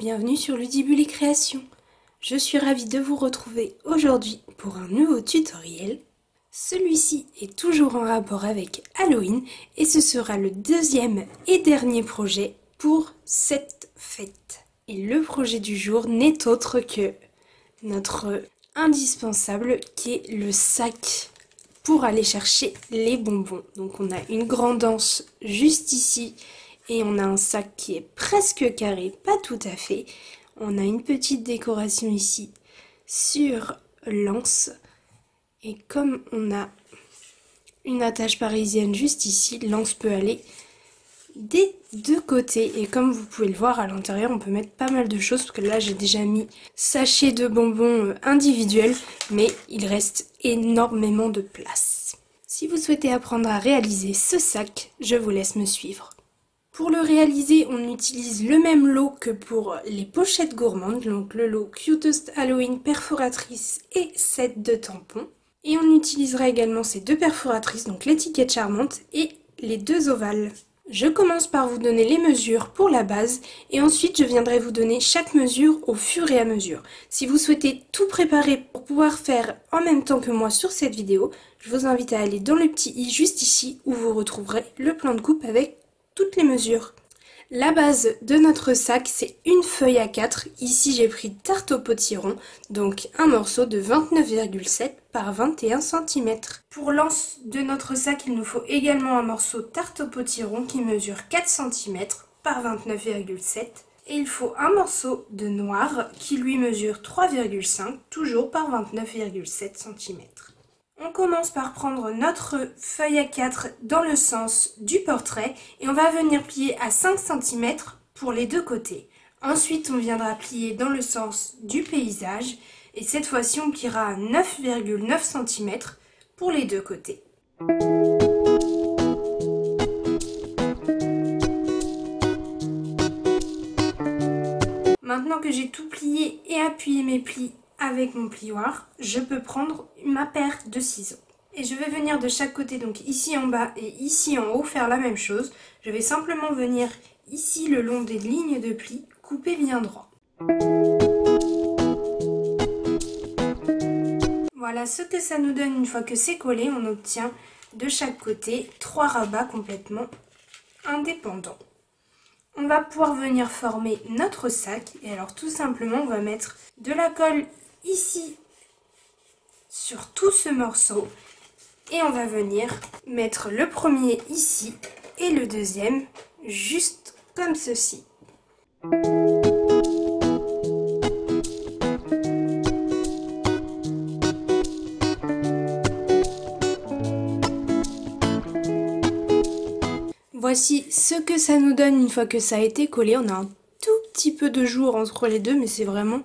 bienvenue sur Ludibule et Création. Je suis ravie de vous retrouver aujourd'hui pour un nouveau tutoriel. Celui-ci est toujours en rapport avec Halloween et ce sera le deuxième et dernier projet pour cette fête. Et le projet du jour n'est autre que notre indispensable qui est le sac pour aller chercher les bonbons. Donc on a une grande anse juste ici. Et on a un sac qui est presque carré, pas tout à fait. On a une petite décoration ici sur l'anse. Et comme on a une attache parisienne juste ici, l'anse peut aller des deux côtés. Et comme vous pouvez le voir à l'intérieur, on peut mettre pas mal de choses. Parce que là, j'ai déjà mis sachets de bonbons individuels. Mais il reste énormément de place. Si vous souhaitez apprendre à réaliser ce sac, je vous laisse me suivre. Pour le réaliser, on utilise le même lot que pour les pochettes gourmandes, donc le lot Cutest Halloween perforatrice et set de tampons. Et on utilisera également ces deux perforatrices, donc l'étiquette charmante et les deux ovales. Je commence par vous donner les mesures pour la base et ensuite je viendrai vous donner chaque mesure au fur et à mesure. Si vous souhaitez tout préparer pour pouvoir faire en même temps que moi sur cette vidéo, je vous invite à aller dans le petit i juste ici où vous retrouverez le plan de coupe avec toutes les mesures. La base de notre sac, c'est une feuille A4. Ici, j'ai pris tarte au potiron, donc un morceau de 29,7 par 21 cm. Pour l'anse de notre sac, il nous faut également un morceau tarte au potiron qui mesure 4 cm par 29,7. Et il faut un morceau de noir qui lui mesure 3,5, toujours par 29,7 cm. On commence par prendre notre feuille A4 dans le sens du portrait et on va venir plier à 5 cm pour les deux côtés. Ensuite, on viendra plier dans le sens du paysage et cette fois-ci, on pliera à 9,9 cm pour les deux côtés. Maintenant que j'ai tout plié et appuyé mes plis avec mon plioir, je peux prendre ma paire de ciseaux. Et je vais venir de chaque côté, donc ici en bas et ici en haut, faire la même chose. Je vais simplement venir ici le long des lignes de plis, couper bien droit. Voilà ce que ça nous donne une fois que c'est collé. On obtient de chaque côté 3 rabats complètement indépendants. On va pouvoir venir former notre sac. Et alors tout simplement, on va mettre de la colle ici sur tout ce morceau et on va venir mettre le premier ici et le deuxième juste comme ceci. Voici ce que ça nous donne une fois que ça a été collé. On a un tout petit peu de jour entre les deux mais c'est vraiment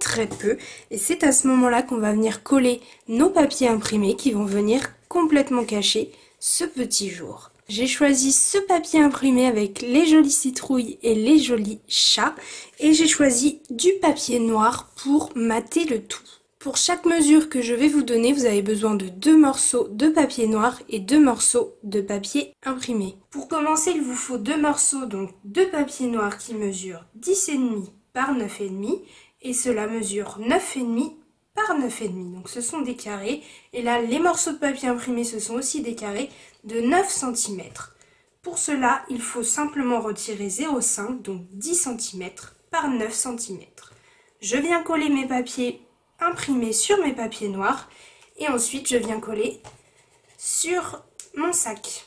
très peu et c'est à ce moment-là qu'on va venir coller nos papiers imprimés qui vont venir complètement cacher ce petit jour. J'ai choisi ce papier imprimé avec les jolies citrouilles et les jolis chats et j'ai choisi du papier noir pour mater le tout. Pour chaque mesure que je vais vous donner, vous avez besoin de 2 morceaux de papier noir et 2 morceaux de papier imprimé. Pour commencer, il vous faut 2 morceaux donc de papier noir qui mesurent 10,5 par 9,5 et cela mesure 9,5 par 9,5. Donc ce sont des carrés. Et là, les morceaux de papier imprimé, ce sont aussi des carrés de 9 cm. Pour cela, il faut simplement retirer 0,5, donc 10 cm par 9 cm. Je viens coller mes papiers imprimés sur mes papiers noirs. Et ensuite, je viens coller sur mon sac.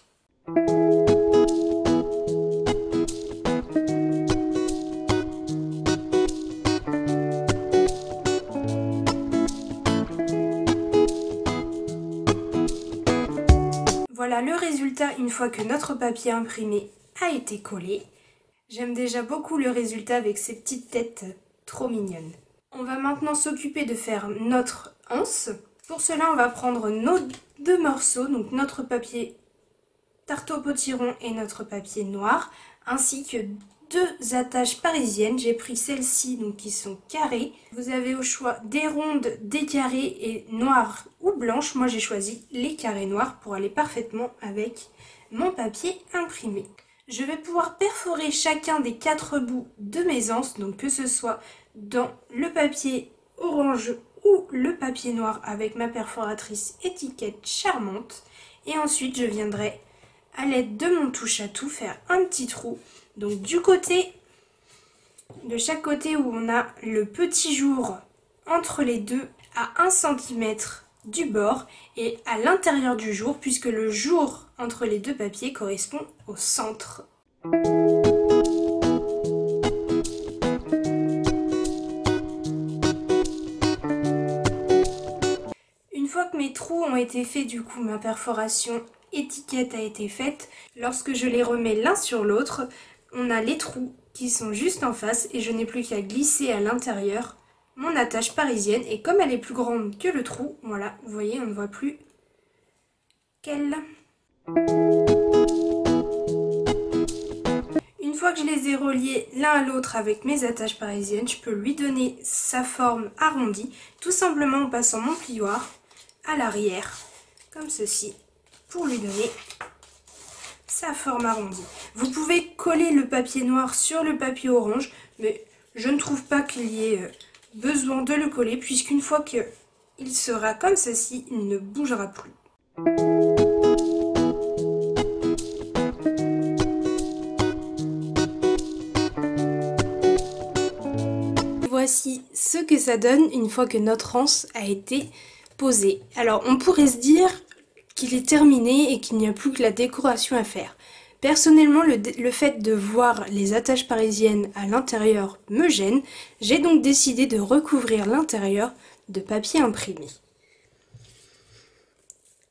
Voilà le résultat une fois que notre papier imprimé a été collé. J'aime déjà beaucoup le résultat avec ces petites têtes trop mignonnes. On va maintenant s'occuper de faire notre anse. Pour cela, on va prendre nos 2 morceaux, donc notre papier tarte au potiron et notre papier noir, ainsi que 2 attaches parisiennes. J'ai pris celles-ci donc qui sont carrées. Vous avez au choix des rondes, des carrés et noires ou blanches. Moi j'ai choisi les carrés noirs pour aller parfaitement avec mon papier imprimé. Je vais pouvoir perforer chacun des 4 bouts de mes anses, donc que ce soit dans le papier orange ou le papier noir avec ma perforatrice étiquette charmante. Et ensuite je viendrai à l'aide de mon touche à tout faire un petit trou. Donc de chaque côté où on a le petit jour entre les deux à 1 cm du bord et à l'intérieur du jour puisque le jour entre les deux papiers correspond au centre. Une fois que mes trous ont été faits, du coup ma perforation étiquette a été faite, lorsque je les remets l'un sur l'autre, on a les trous qui sont juste en face et je n'ai plus qu'à glisser à l'intérieur mon attache parisienne et comme elle est plus grande que le trou, voilà, vous voyez, on ne voit plus qu'elle. Une fois que je les ai reliés l'un à l'autre avec mes attaches parisiennes, je peux lui donner sa forme arrondie, tout simplement en passant mon plioir à l'arrière, comme ceci, pour lui donner sa forme arrondie. Vous pouvez coller le papier noir sur le papier orange, mais je ne trouve pas qu'il y ait besoin de le coller, puisqu'une fois qu'il sera comme ceci, il ne bougera plus. Voici ce que ça donne une fois que notre anse a été posée. Alors on pourrait se dire qu'il est terminé et qu'il n'y a plus que la décoration à faire. Personnellement, le fait de voir les attaches parisiennes à l'intérieur me gêne. J'ai donc décidé de recouvrir l'intérieur de papier imprimé.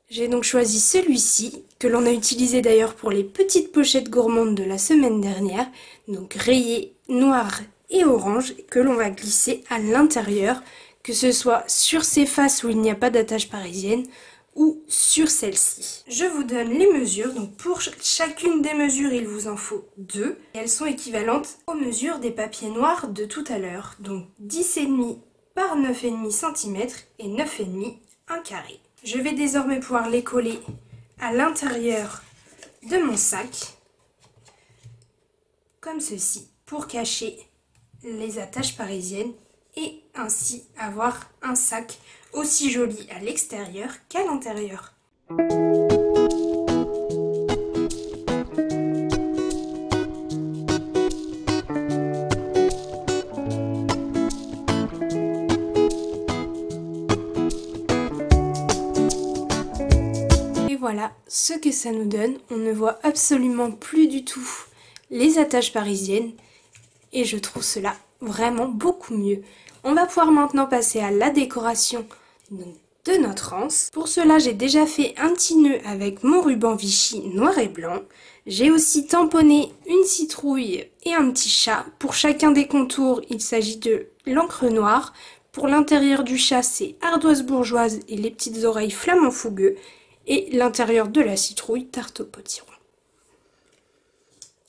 J'ai donc choisi celui-ci, que l'on a utilisé d'ailleurs pour les petites pochettes gourmandes de la semaine dernière, donc rayé noir et orange, que l'on va glisser à l'intérieur, que ce soit sur ces faces où il n'y a pas d'attache parisienne, ou sur celle-ci. Je vous donne les mesures, donc pour chacune des mesures il vous en faut 2. Et elles sont équivalentes aux mesures des papiers noirs de tout à l'heure, donc 10,5 par 9,5 cm et 9,5 un carré. Je vais désormais pouvoir les coller à l'intérieur de mon sac, comme ceci, pour cacher les attaches parisiennes et ainsi avoir un sac aussi joli à l'extérieur qu'à l'intérieur. Et voilà ce que ça nous donne. On ne voit absolument plus du tout les attaches parisiennes et je trouve cela vraiment beaucoup mieux. On va pouvoir maintenant passer à la décoration de notre anse. Pour cela, j'ai déjà fait un petit nœud avec mon ruban Vichy noir et blanc. J'ai aussi tamponné une citrouille et un petit chat. Pour chacun des contours, il s'agit de l'encre noire. Pour l'intérieur du chat, c'est ardoise bourgeoise et les petites oreilles flamand fougueux. Et l'intérieur de la citrouille, tarte au potiron.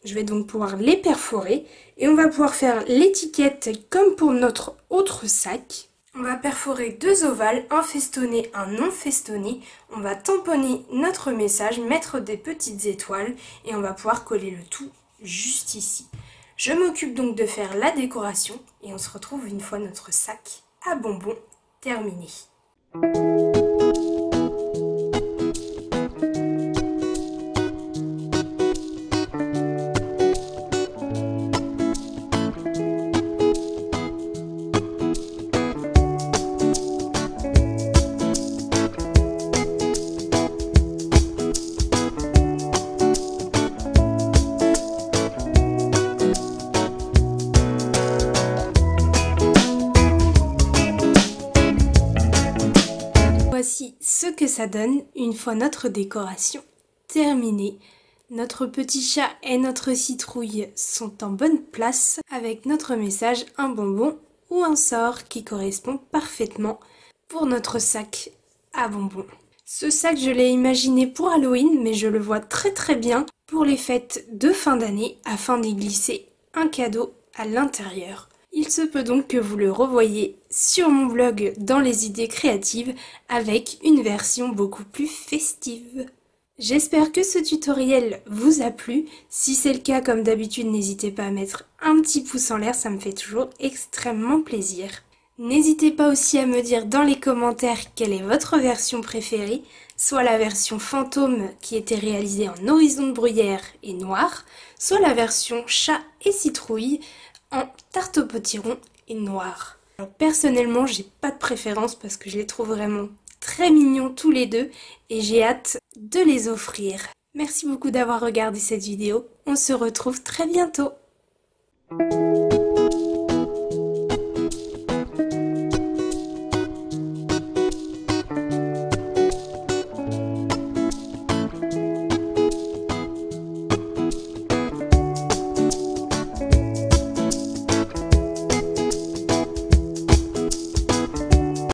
Je vais donc pouvoir les perforer et on va pouvoir faire l'étiquette comme pour notre autre sac. On va perforer 2 ovales, un festonné, un non festonné. On va tamponner notre message, mettre des petites étoiles et on va pouvoir coller le tout juste ici. Je m'occupe donc de faire la décoration et on se retrouve une fois notre sac à bonbons terminé. Voici ce que ça donne une fois notre décoration terminée. Notre petit chat et notre citrouille sont en bonne place avec notre message, un bonbon ou un sort qui correspond parfaitement pour notre sac à bonbons. Ce sac, je l'ai imaginé pour Halloween, mais je le vois très bien pour les fêtes de fin d'année afin d'y glisser un cadeau à l'intérieur. Il se peut donc que vous le revoyiez sur mon blog dans les idées créatives avec une version beaucoup plus festive. J'espère que ce tutoriel vous a plu. Si c'est le cas, comme d'habitude, n'hésitez pas à mettre un petit pouce en l'air, ça me fait toujours extrêmement plaisir. N'hésitez pas aussi à me dire dans les commentaires quelle est votre version préférée, soit la version fantôme qui était réalisée en horizon de bruyère et noir, soit la version chat et citrouille en tarte au potiron et noir. Alors personnellement, j'ai pas de préférence parce que je les trouve vraiment très mignons tous les deux et j'ai hâte de les offrir. Merci beaucoup d'avoir regardé cette vidéo, on se retrouve très bientôt.